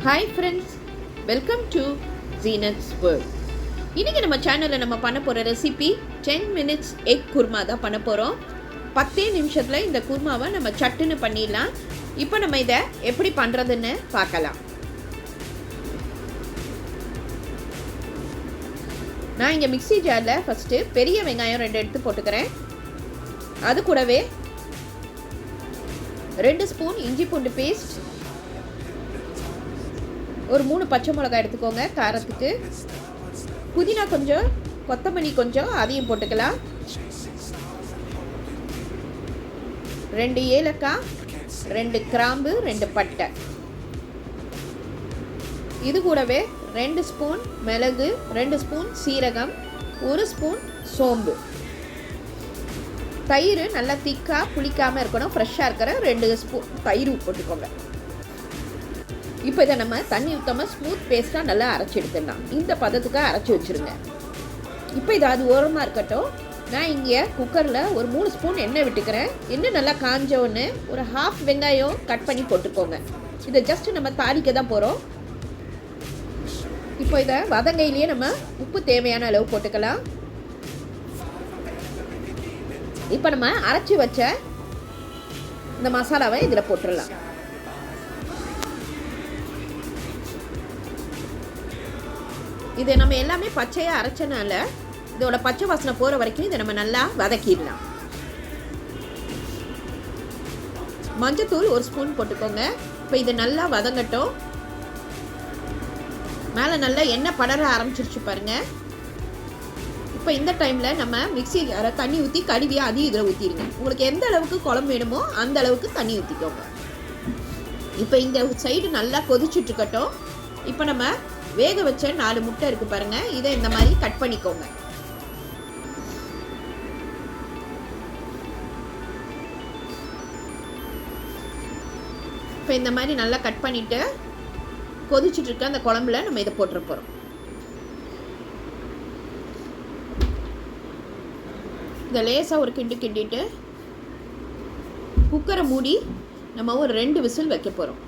Hi friends, welcome to Zeenath's world. இன்றைக்கி நம்ம சேனலில் நம்ம பண்ண போகிற ரெசிபி 10 மினிட்ஸ் எக் குருமா தான் பண்ண போகிறோம். 10 நிமிஷத்தில் இந்த குருமாவை நம்ம சட்டுன்னு பண்ணிடலாம். இப்போ நம்ம இதை எப்படி பண்ணுறதுன்னு பார்க்கலாம். நான் இங்கே மிக்ஸி ஜாரில் ஃபஸ்ட்டு பெரிய வெங்காயம் 2 எடுத்து போட்டுக்கிறேன். அது கூடவே 2 ஸ்பூன் இஞ்சி பூண்டு பேஸ்ட், ஒரு 3 பச்சை மிளகாய் எடுத்துக்கோங்க காரத்துக்கு. புதினா கொஞ்சம், கொத்தமல்லி கொஞ்சம், அதையும் போட்டுக்கலாம். 2 ஏலக்காய், 2 கிராம்பு, 2 பட்டை. இது கூடவே 2 ஸ்பூன் மிளகு, 2 ஸ்பூன் சீரகம், 1 ஸ்பூன் சோம்பு. தயிர் நல்லா திக்காக புளிக்காமல் இருக்கணும், ஃப்ரெஷ்ஷாக இருக்கிற 2 ஸ்பூன் தயிர் போட்டுக்கோங்க. இப்போ இதை நம்ம தண்ணி ஊற்றாமல் ஸ்மூத் பேஸ்ட்டாக நல்லா அரைச்சி எடுத்துடலாம். இந்த பதத்துக்காக அரைச்சி வச்சுருங்க. இப்போ இது அது ஓரமாக இருக்கட்டும். நான் இங்கே குக்கரில் ஒரு 3 ஸ்பூன் எண்ணெய் விட்டுக்கிறேன். எண்ணெய் நல்லா காஞ்ச ஒன்று ஒரு 1/2 வெங்காயம் கட் பண்ணி போட்டுக்கோங்க. இதை ஜஸ்ட்டு நம்ம தாளிக்க தான் போகிறோம். இப்போ இதை வதங்கையிலேயே நம்ம உப்பு தேவையான அளவு போட்டுக்கலாம். இப்போ நம்ம அரைச்சி வச்ச இந்த மசாலாவை இதில் போட்டுடலாம். இது நம்ம எல்லாமே பச்சையாக அரைச்சனால இதோட பச்சை வாசனை போகிற வரைக்கும் இதை நம்ம நல்லா வதக்கிடலாம். மஞ்சத்தூள் 1 ஸ்பூன் போட்டுக்கோங்க. இப்போ இது நல்லா வதங்கட்டும். மேலே நல்லா எண்ணெய் படர ஆரம்பிச்சிருச்சு பாருங்கள். இப்போ இந்த டைமில் நம்ம மிக்ஸி தண்ணி ஊற்றி கழுவி அதையும் இதில் ஊற்றிடுங்க. உங்களுக்கு எந்த அளவுக்கு குழம்பு வேணுமோ அந்த அளவுக்கு தண்ணி ஊற்றிக்கோங்க. இப்போ இந்த சைடு நல்லா கொதிச்சுட்ருக்கட்டும். இப்போ நம்ம வேக வச்ச 4 முட்டை இருக்குது பாருங்கள், இதை இந்த மாதிரி கட் பண்ணிக்கோங்க. இப்போ இந்த மாதிரி நல்லா கட் பண்ணிவிட்டு கொதிச்சுட்டு இருக்க அந்த குழம்புல நம்ம இதை போட்டுற போகிறோம். இதை லேசாக ஒரு கிண்டிட்டு குக்கரை மூடி நம்ம ஒரு 2 விசில் வைக்க போகிறோம்.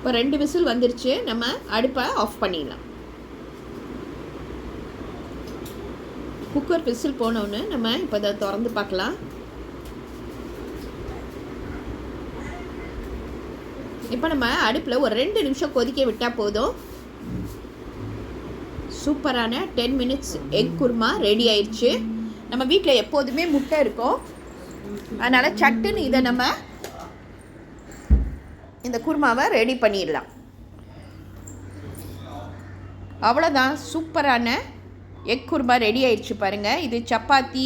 இப்போ 2 விசில் வந்துருச்சு. நம்ம அடுப்பை ஆஃப் பண்ணிடலாம். குக்கர் விசில் போனோன்னு நம்ம இப்போ இதை திறந்து பார்க்கலாம். இப்போ நம்ம அடுப்பில் ஒரு 2 நிமிஷம் கொதிக்க விட்டால் போதும். சூப்பரான 10 மினிட்ஸ் எக் குருமா ரெடி ஆயிடுச்சு. நம்ம வீட்டில் எப்போதுமே முட்டை இருக்கும், அதனால் சட்டுன்னு இதை நம்ம இந்த குருமாவை ரெடி பண்ணிடலாம். அவ்வளோதான், சூப்பரான எக் குருமா ரெடி ஆயிடுச்சு பாருங்கள். இது சப்பாத்தி,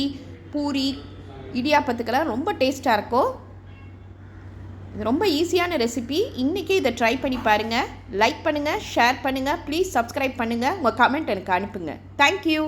பூரி, இடியாப்பத்துக்கெல்லாம் ரொம்ப டேஸ்ட்டாக இருக்கும். இது ரொம்ப ஈஸியான ரெசிபி. இன்றைக்கி இதை ட்ரை பண்ணி பாருங்கள். லைக் பண்ணுங்கள், ஷேர் பண்ணுங்கள், ப்ளீஸ் சப்ஸ்கிரைப் பண்ணுங்கள். உங்கள் கமெண்ட் எனக்கு அனுப்புங்க. தேங்க்யூ.